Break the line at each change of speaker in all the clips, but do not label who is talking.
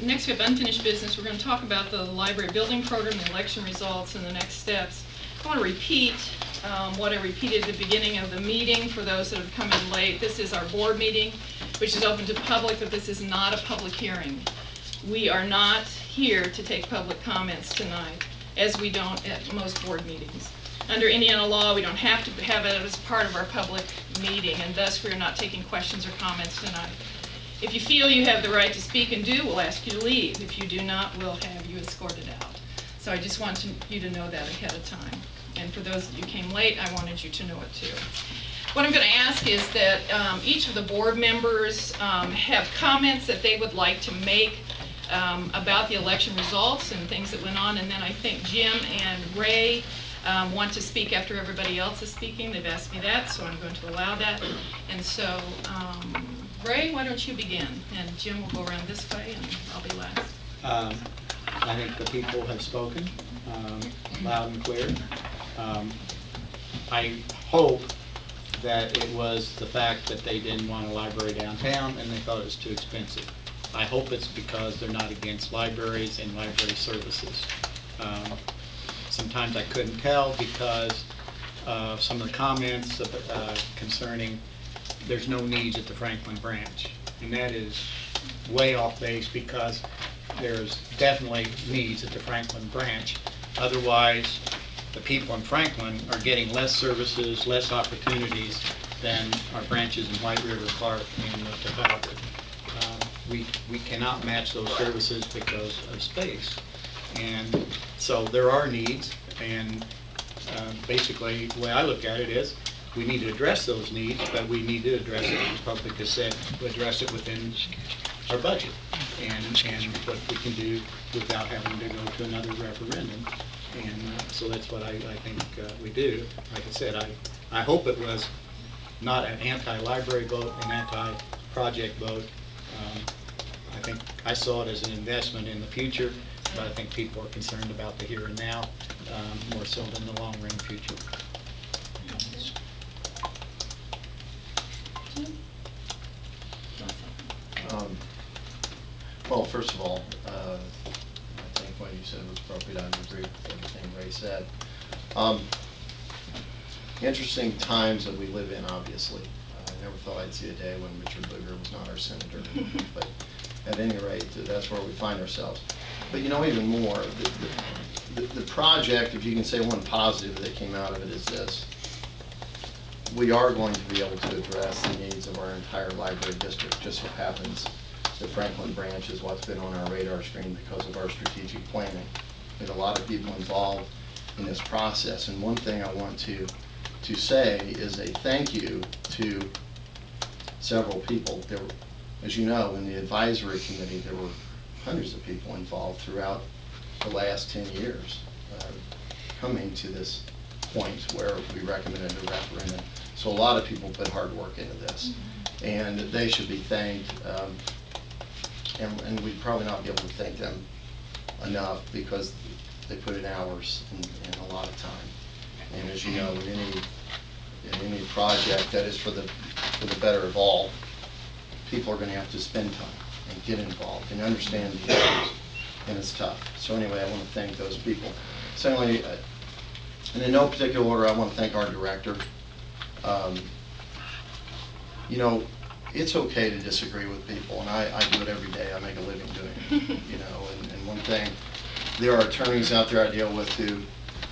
Next we have unfinished business. We're going to talk about the library building program, the election results, and the next steps. I want to repeat what I repeated at the beginning of the meeting for those that have come in late. This is our board meeting, which is open to the public, but this is not a public hearing. We are not here to take public comments tonight, as we don't at most board meetings. Under Indiana law, we don't have to have it as part of our public meeting, and thus we are not taking questions or comments tonight. If you feel you have the right to speak and do, we'll ask you to leave. If you do not, we'll have you escorted out. So I just want you to know that ahead of time. And for those of you who came late, I wanted you to know it too. What I'm going to ask is that each of the board members have comments that they would like to make about the election results and things that went on. And then I think Jim and Ray want to speak after everybody else is speaking. They've asked me that, so I'm going to allow that. And so, Ray, why don't you begin? And Jim will go around this way, and I'll be last.
I think the people have spoken loud and clear. I hope that it was the fact that they didn't want a library downtown and they thought it was too expensive. I hope it's because they're not against libraries and library services. Sometimes I couldn't tell because some of the comments concerning there's no needs at the Franklin branch, and that is way off base because there's definitely needs at the Franklin branch. Otherwise, the people in Franklin are getting less services, less opportunities than our branches in White River, Clark, and Trafalgar. We cannot match those services because of space, and so there are needs. And basically, the way I look at it is, we need to address those needs, but we need to address it, as the public has said, address it within our budget and what we can do without having to go to another referendum. And so that's what I think we do. Like I said, I hope it was not an anti-library vote, an anti-project vote. I think I saw it as an investment in the future, but I think people are concerned about the here and now more so than the long-range future.
Well, first of all, I think what you said was appropriate. I agree with everything Ray said. Interesting times that we live in, obviously. I never thought I'd see a day when Richard Lugar was not our senator, but at any rate, that's where we find ourselves. But you know, even more, the project, if you can say one positive that came out of it, is this. We are going to be able to address the needs of our entire library district. Just so happens the Franklin branch is what's been on our radar screen because of our strategic planning. We had a lot of people involved in this process, and one thing I want to say is a thank you to several people. There were, as you know, in the advisory committee, there were hundreds of people involved throughout the last 10 years coming to this point where we recommended a referendum. So a lot of people put hard work into this, and they should be thanked. And we'd probably not be able to thank them enough because they put in hours and a lot of time. And as you know, in any project that is for the better of all, people are going to have to spend time and get involved and understand the issues, and it's tough. So anyway, I want to thank those people. Secondly, and in no particular order, I want to thank our director. You know, it's okay to disagree with people, and I do it every day. I make a living doing it, you know. And one thing, there are attorneys out there I deal with who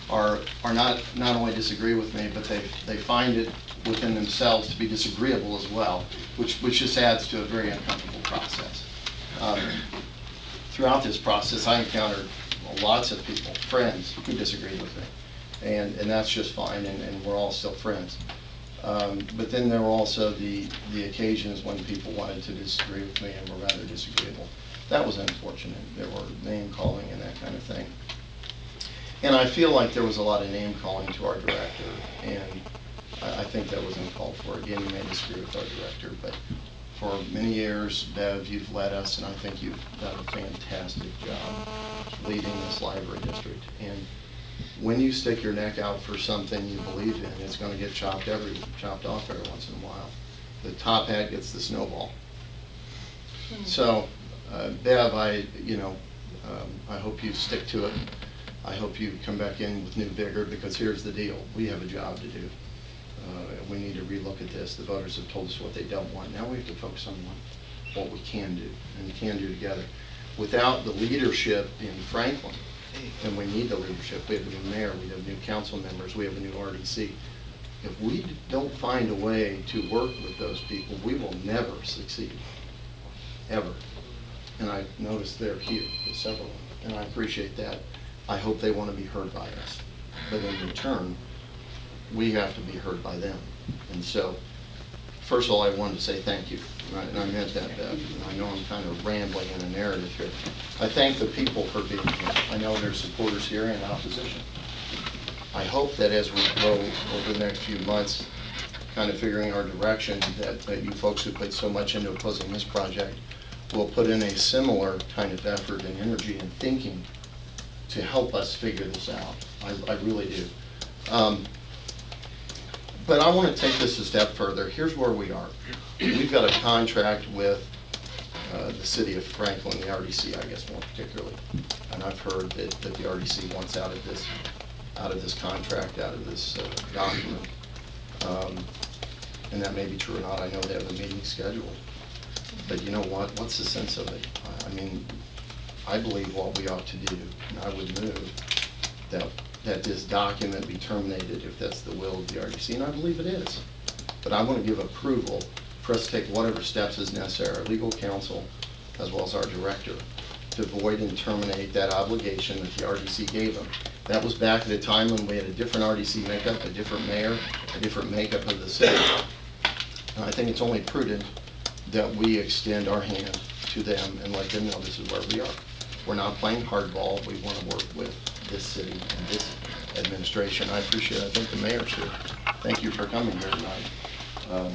are not only disagree with me, but they find it within themselves to be disagreeable as well, which just adds to a very uncomfortable process. Throughout this process, I encountered lots of people, friends, who disagreed with me, and that's just fine, and we're all still friends. But then there were also the occasions when people wanted to disagree with me and were rather disagreeable. That was unfortunate. There were name calling and that kind of thing. And I feel like there was a lot of name calling to our director, and I think that was uncalled for. Again, you may disagree with our director, but for many years, Bev, you've led us, and I think you've done a fantastic job leading this library district. And when you stick your neck out for something you believe in, it's going to get chopped off every once in a while. The top hat gets the snowball. So Bev, I hope you stick to it. I hope you come back in with new vigor, because here's the deal. We have a job to do. We need to relook at this. The voters have told us what they don't want. Now we have to focus on what we can do, and can do together. Without the leadership in Franklin, and we need the leadership. We have a new mayor, we have new council members, we have a new RDC. If we don't find a way to work with those people, we will never succeed, ever. And I noticed they're here, several of them, and I appreciate that. I hope they want to be heard by us. But in return, we have to be heard by them. And so, first of all, I wanted to say thank you. And I meant that, Bev. And I know I'm kind of rambling in a narrative here. I thank the people for being here. I know there's supporters here and opposition. I hope that as we go over the next few months, kind of figuring our direction, that you folks who put so much into opposing this project will put in a similar kind of effort and energy and thinking to help us figure this out. I really do. But I want to take this a step further. Here's where we are. We've got a contract with the city of Franklin, the RDC, I guess more particularly. And I've heard that the RDC wants out of this contract, out of this document. And that may be true or not. I know they have a meeting scheduled. But you know what? What's the sense of it? I mean, I believe what we ought to do, and I would move that this document be terminated if that's the will of the RDC, and I believe it is. But I want to give approval for us to take whatever steps is necessary, our legal counsel, as well as our director, to void and terminate that obligation that the RDC gave them. That was back at a time when we had a different RDC makeup, a different mayor, a different makeup of the city. And I think it's only prudent that we extend our hand to them and let them know this is where we are. We're not playing hardball. We want to work with this city and this administration. I appreciate it. I think the mayor's here. Thank you for coming here tonight.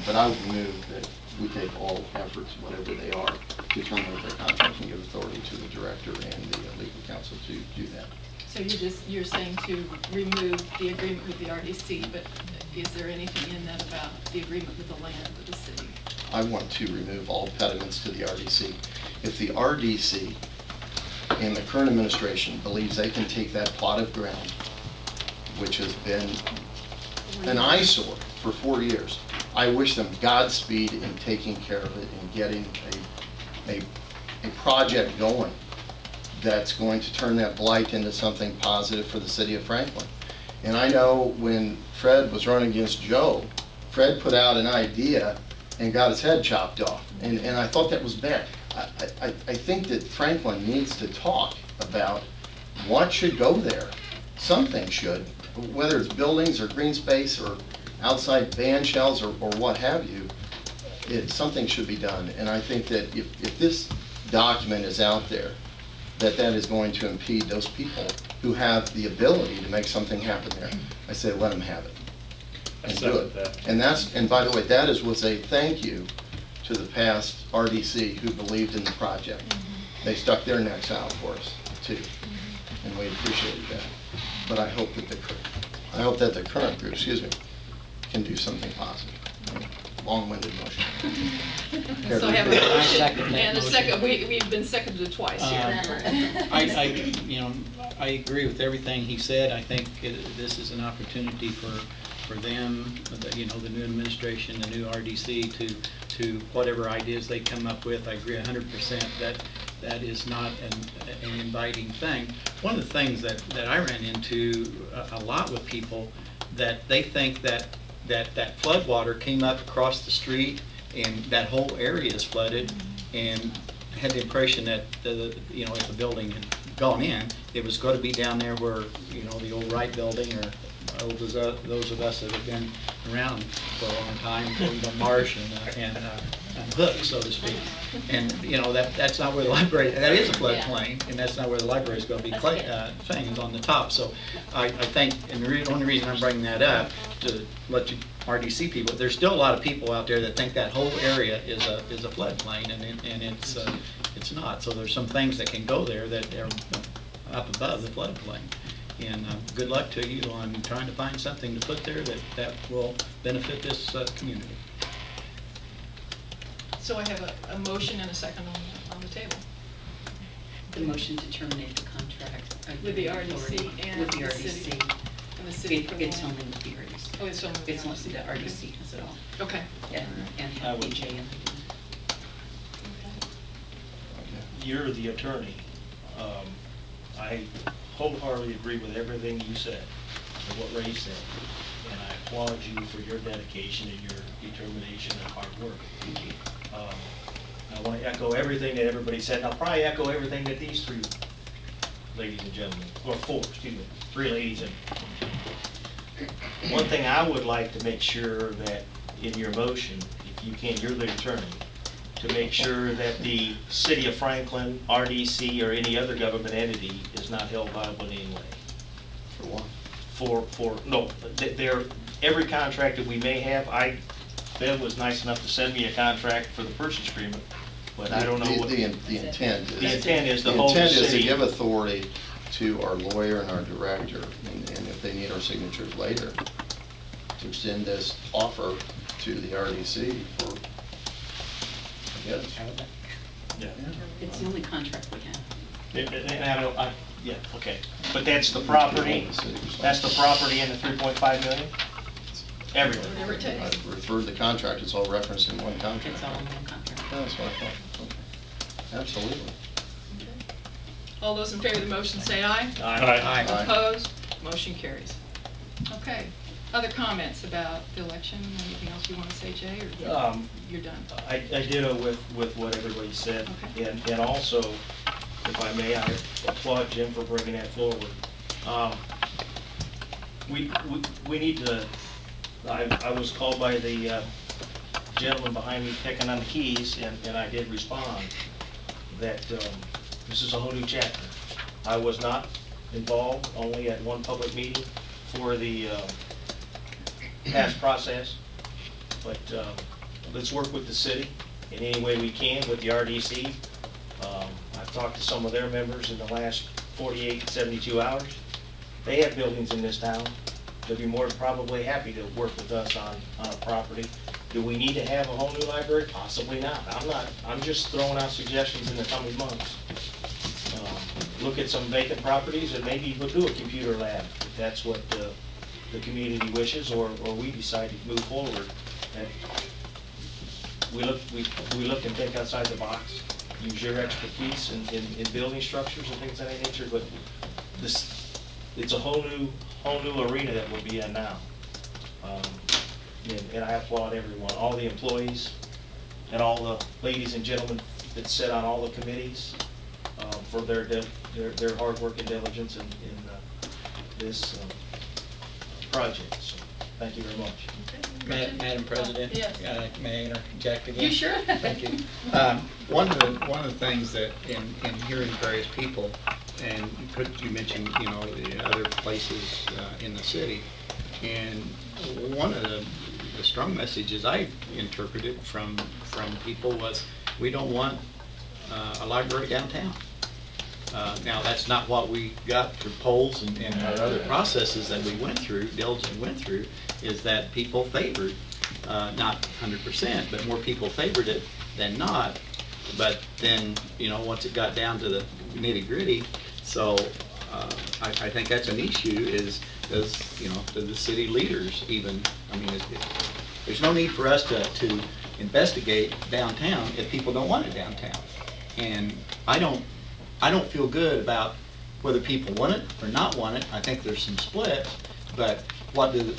But I would move that we take all efforts, whatever they are, to terminate their contract and give authority to the director and the legal counsel to do that.
So you're saying to remove the agreement with the RDC, but is there anything in that about the agreement with the land of the city?
I want to remove all impediments to the RDC. If the RDC and the current administration believes they can take that plot of ground, which has been an eyesore for 4 years, I wish them Godspeed in taking care of it and getting a project going that's going to turn that blight into something positive for the city of Franklin. And I know when Fred was running against Joe, Fred put out an idea and got his head chopped off. And I thought that was bad. I think that Franklin needs to talk about what should go there. Something should, whether it's buildings or green space or outside band shells or what have you, something should be done. And I think that if this document is out there, that is going to impede those people who have the ability to make something happen there. I say let them have it. And do it. And by the way, that was a thank you to the past RDC who believed in the project. They stuck their necks out for us too, and we appreciated that. But I hope that the current group, can do something positive. Long-winded motion.
So I have a
I
motion
second that
and a
motion.
second. We've been seconded twice here.
I agree with everything he said. I think this is an opportunity for them, the new administration, the new RDC, to whatever ideas they come up with. I agree 100% that is not an inviting thing. One of the things that I ran into a lot with people, that they think that flood water came up across the street and that whole area is flooded, and had the impression that if the building had gone in, it was going to be down there where the old Wright building, or those of us that have been around for a long time, the Marsh and Hook, so to speak. And that's not where the library. That is a floodplain, and that's not where the library is going to be. Things on the top. So I think, and the only reason I'm bringing that up to let you RDC people, there's still a lot of people out there that think that whole area is a floodplain, and it's not. So there's some things that can go there that are up above the floodplain. And good luck to you on trying to find something to put there that will benefit this community.
So I have a motion and a second on the table.
The motion to terminate the contract.
With the RDC and
with the
the
RDC.
city. And the city.
It's only with the RDC.
Oh, it's only with the
It's only
RDC.
the RDC does it all.
Okay.
And
I would-
EJ and
You're the attorney. I wholeheartedly agree with everything you said and what Ray said. And I applaud you for your dedication and your determination and hard work. I want to echo everything that everybody said. And I'll probably echo everything that these three ladies and gentlemen, or four, excuse me, three ladies and one thing I would like to make sure that in your motion, if you can, you're the attorney, to make sure that the City of Franklin, RDC, or any other government entity is not held liable in any way.
For what?
No, every contract that we may have, Bev was nice enough to send me a contract for the purchase agreement, but I don't know what.
The intent is.
The intent is to hold the
intent is to
city.
give authority to our lawyer and our director, and if they need our signatures later, to extend this offer to the RDC for, I guess.
Yeah.
it's the only contract we have.
Yeah, okay. But that's the property, that's the property and the 3.5 million? Everything.
Whatever it
I
takes.
referred to the contract, it's all referenced in one contract.
It's all in one contract.
That's what I thought. Okay. Absolutely.
All those in favor of the motion say aye.
Aye.
Opposed? Motion carries. Okay. Other comments about the election? Anything else you want to say, Jay, or you're done?
I ditto with what everybody said.
Okay.
And also, if I may, I applaud Jim for bringing that forward. We need to, I was called by the gentleman behind me picking on the keys, and I did respond that this is a whole new chapter. I was not involved, only at one public meeting for the past process, but let's work with the city in any way we can with the RDC. I've talked to some of their members in the last 48, 72 hours. They have buildings in this town. They'll be more than probably happy to work with us on a property. Do we need to have a whole new library? Possibly not. I'm just throwing out suggestions in the coming months. Look at some vacant properties and maybe we'll do a computer lab if that's what the community wishes, or we decide to move forward. And we look and think outside the box. Use your expertise in building structures and things of that nature, but it's a whole new arena that we'll be in now. And I applaud everyone, all the employees, and all the ladies and gentlemen that sit on all the committees for their hard work and diligence in this project. So, thank you very much.
Madam President?
Yes.
May I interject again?
You sure?
Thank you. One of the things that in hearing various people, and you mentioned, the other places in the city, and one of the strong messages I interpreted from people was, we don't want a library downtown. Now, that's not what we got through polls and our other processes that we diligently went through, is that people favored, not 100%, but more people favored it than not. But then, once it got down to the nitty gritty, so I think that's an issue, is do the city leaders even, there's no need for us to investigate downtown if people don't want it downtown. And I don't feel good about whether people want it or not want it. I think there's some splits, but what do the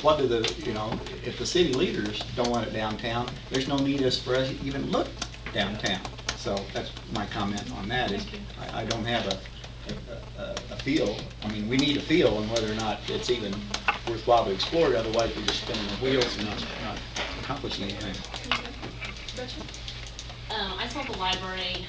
if the city leaders don't want it downtown, there's no need for us to even look downtown. So that's my comment on that. Is I don't have a feel. We need a feel on whether or not it's even worthwhile to explore it. Otherwise, we're just spinning the wheels and not accomplishing anything.
I saw the library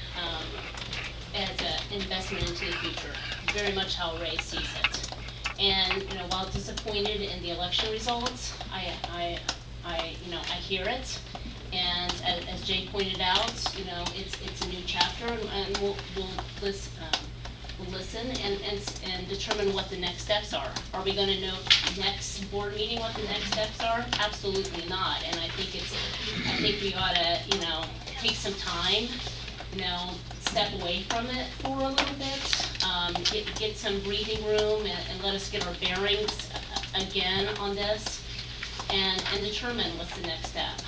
as an investment into the future, very much how Ray sees it. And while disappointed in the election results, I hear it. And as Jay pointed out, it's a new chapter, and we'll listen and determine what the next steps are. Are we going to know next board meeting what the next steps are? Absolutely not. And I think we ought to take some time step away from it for a little bit, get some breathing room and let us get our bearings again on this and determine what's the next step.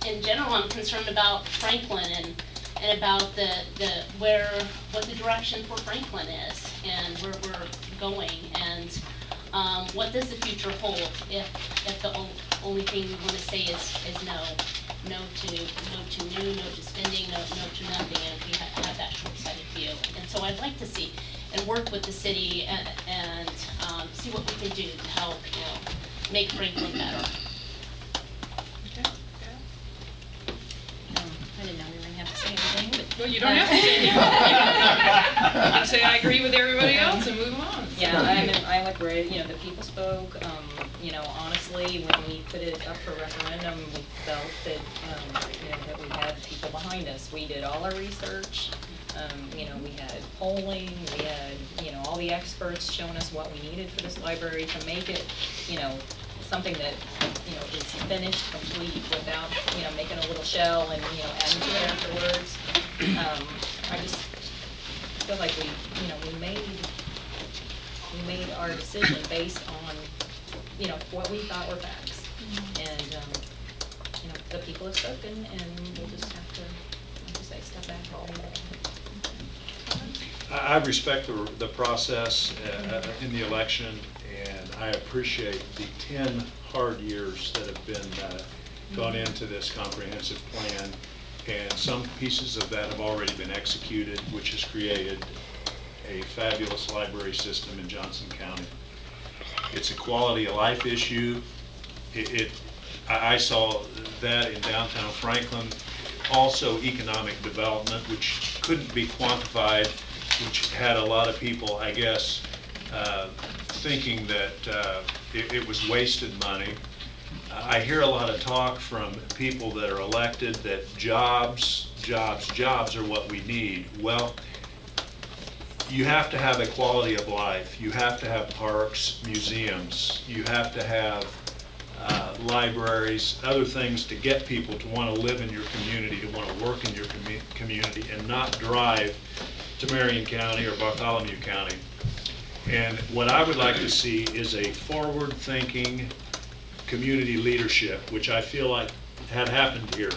In general, I'm concerned about Franklin and about what the direction for Franklin is and where we're going, and what does the future hold if the only thing we want to say is no to new, no to spending, no to nothing, and if we have that short-sighted view. And so I'd like to see and work with the city and see what we can do to help make Franklin better.
I didn't know we were going to have to say anything, but...
Well, you don't have to say anything. You can say I agree with everybody else and move on.
Yeah, I'm with Ray. The people spoke. Honestly, when we put it up for referendum, we felt that, that we had people behind us. We did all our research. We had polling. We had, all the experts showing us what we needed for this library to make it, something that, is finished, complete, without, making a little shell and, adding to it afterwards. I just feel like we made our decision based on, what we thought were facts. And, the people have spoken, and we'll just have to, like you say, step back a little bit.
I respect the process in the election, and I appreciate the 10 hard years that have been gone into this comprehensive plan, and some pieces of that have already been executed, which has created a fabulous library system in Johnson County. It's a quality of life issue. I saw that in downtown Franklin. Also economic development, which couldn't be quantified, which had a lot of people, I guess, thinking that it was wasted money. I hear a lot of talk from people that are elected that jobs are what we need. Well, you have to have a quality of life. You have to have parks, museums. You have to have libraries, other things to get people to want to live in your community, to want to work in your community, and not drive to Marion County or Bartholomew County. And what I would like to see is a forward-thinking community leadership, which I feel like had happened here,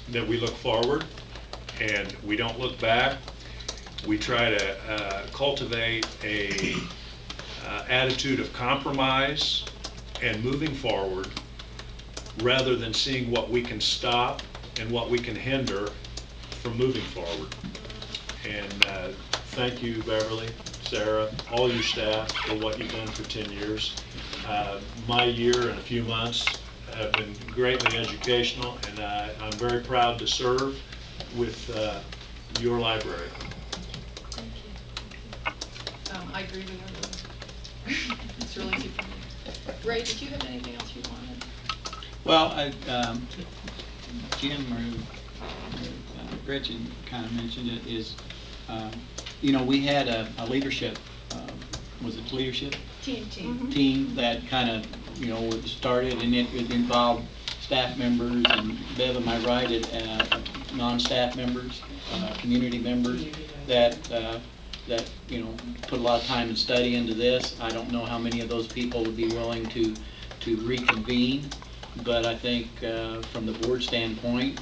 that we look forward and we don't look back. We try to cultivate a attitude of compromise and moving forward, rather than seeing what we can stop and what we can hinder from moving forward. And thank you, Beverly, Sarah, all your staff for what you've done for 10 years. My year and a few months have been greatly educational, and I'm very proud to serve with your library.
Thank you. I agree with everyone. It's really super neat. Ray, did you have anything else you wanted?
Well, Jim or Gretchen kind of mentioned it, is, we had a leadership, was it leadership? Team that kind of, was started, and it involved staff members, and Bev, am I right, non-staff members, community members that put a lot of time and study into this. I don't know how many of those people would be willing to reconvene, but I think from the board standpoint,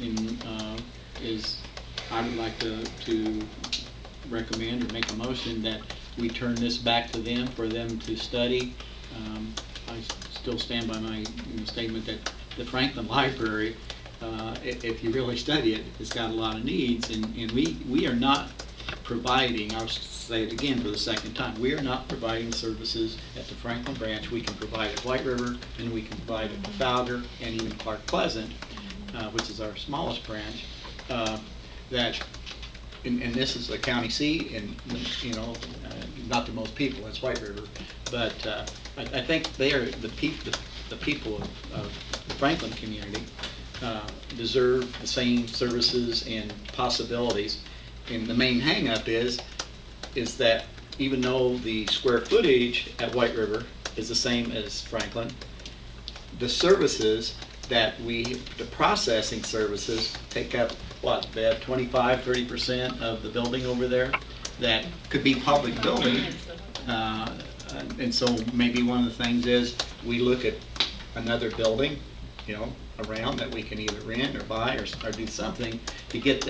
I would like to recommend or make a motion that we turn this back to them for them to study. I still stand by my statement that the Franklin Library, if you really study it, it's got a lot of needs, and we are not providing, I'll say it again for the second time, we are not providing services at the Franklin branch. We can provide at White River, and we can provide at Fowler, and even Clark Pleasant, which is our smallest branch, and this is a county seat, and not to most people, that's White River, but I think they are the people of the Franklin community deserve the same services and possibilities. And the main hang-up is that even though the square footage at White River is the same as Franklin, the services that the processing services take up what, Bev, 25–30% of the building over there that could be public building. And so maybe one of the things is we look at another building, you know, around that we can either rent or buy or do something to get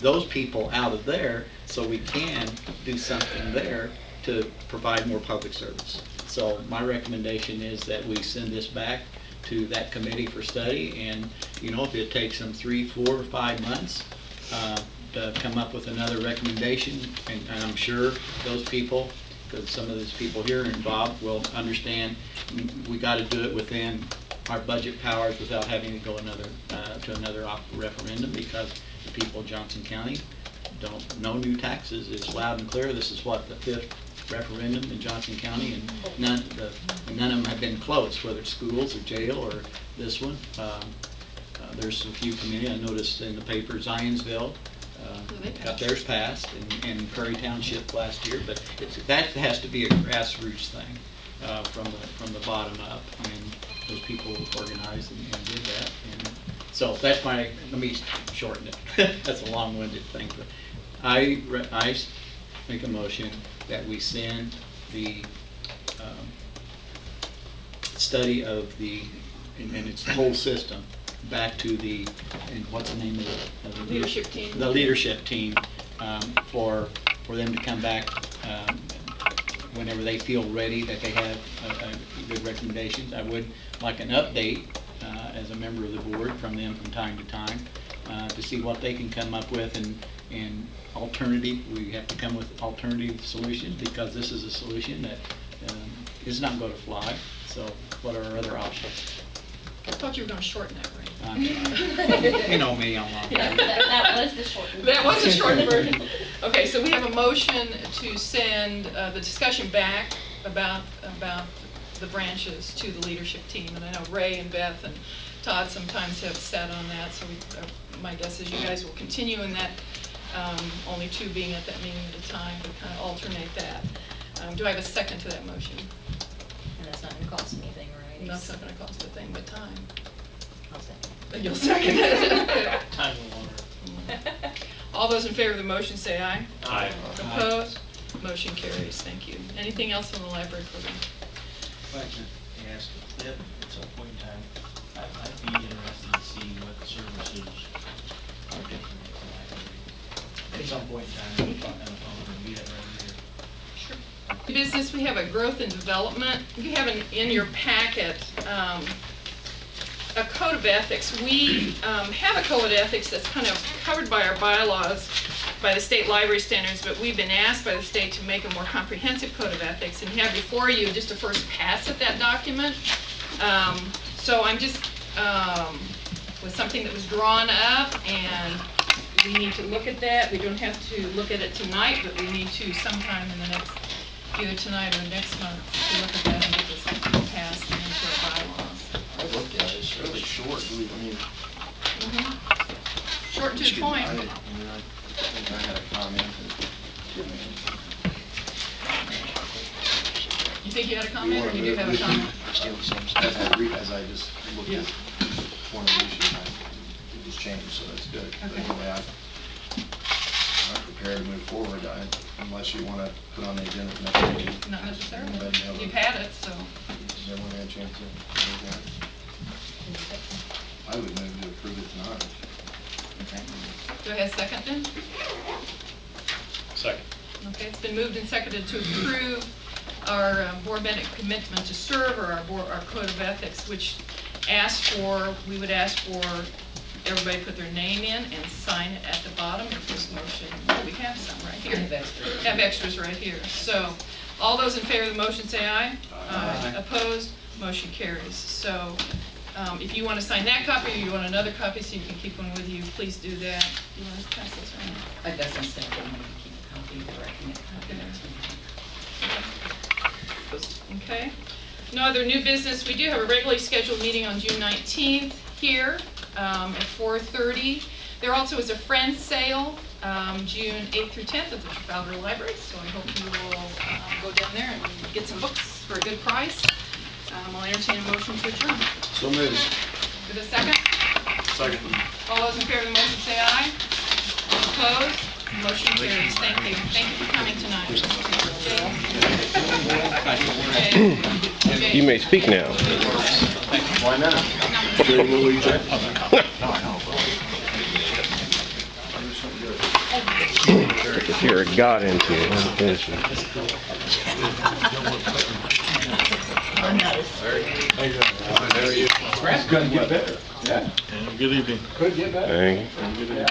those people out of there, so we can do something there to provide more public service. So my recommendation is that we send this back to that committee for study, and you know, if it takes them 3, 4, or 5 months to come up with another recommendation, and I'm sure those people, because some of these people here involved, will understand we got to do it within our budget powers without having to go to another referendum, because the people of Johnson County don't know new taxes. It's loud and clear. This is what, the 5th referendum in Johnson County, and none of them have been close, whether it's schools or jail or this one. There's a few communities, I noticed in the paper, Zionsville got theirs passed, and Prairie Township last year, but that has to be a grassroots thing from the bottom up, and those people organized and did that. And so that's let me shorten it. That's a long-winded thing, but I make a motion that we send the study of and it's the whole system back to and what's the name of the
Leadership team.
The leadership team, for them to come back whenever they feel ready, that they have good recommendations. I would like an update as a member of the board from them from time to time to see what they can come up with, and alternative. We have to come with alternative solutions, because this is a solution that is not going to fly. So what are our other options?
I thought you were going to shorten that, right?
You know me, I'm long.
That was the short.
That was the short version. Okay, so we have a motion to send the discussion back about the branches to the leadership team. And I know Ray and Beth and Todd sometimes have sat on that, so my guess is you guys will continue in that, only 2 being at that meeting at a time, but kind of alternate that. Do I have a second to that motion?
And that's not going to cost anything, right?
And that's not going to cost a thing but time.
I'll second.
But you'll second it.
Time no longer.
All those in favor of the motion say aye.
Aye.
Opposed? Motion carries. Thank you. Anything else on the library program?
If I could ask a bit, at some point in time, I'd be interested to see what services are different at the library. At some point in time, we'll talk on the phone or meet it right here.
Sure. Business, we have a growth and development. You have in your packet a code of ethics. We have a code of ethics that's kind of covered by our bylaws, by the state library standards, but we've been asked by the state to make a more comprehensive code of ethics, and you have before you just a first pass at that document. So I'm just with something that was drawn up, and we need to look at that. We don't have to look at it tonight, but we need to sometime in the next, either tonight or next month, to look at that and get this passed and into our bylaws.
I looked at it, it's really short.
Short and to the point.
I think I had a comment.
You think you had a comment, or you do have a comment?
As I just looked at one of the issues, it was changed, so that's good. But
Okay.
anyway, I'm prepared to move forward, unless you want to put on the agenda for next meeting.
Not necessarily.
Anybody have
You've had it, so.
Does everyone have a chance to move that? I would move to approve it tonight.
Okay. Do I have a second then?
Second.
Okay, it's been moved and seconded to approve our board member commitment to serve, or our code of ethics, which we would ask for everybody put their name in and sign it at the bottom of this motion. We have some right here. Have extras right here. So, all those in favor of the motion say aye.
Aye.
Opposed? Motion carries. So, if you want to sign that copy, or you want another copy so you can keep one with you, please do that. You want to pass this around?
I guess instead of going to keep a copy, or I can get a copy next week.
Okay. No other new business. We do have a regularly scheduled meeting on June 19th here at 4:30. There also is a Friends sale June 8th through 10th at the Trafalgar Library, so I hope you will go down there and get some books for a good price. I'll entertain a motion to adjourn.
So moved.
With a second?
Second.
All those in favor of the motion say aye. Opposed? Motion carries. Thank you. Thank you for coming tonight.
You may speak now.
Why not?
You're a god into it, isn't you?
It's gonna get better.
Thank you.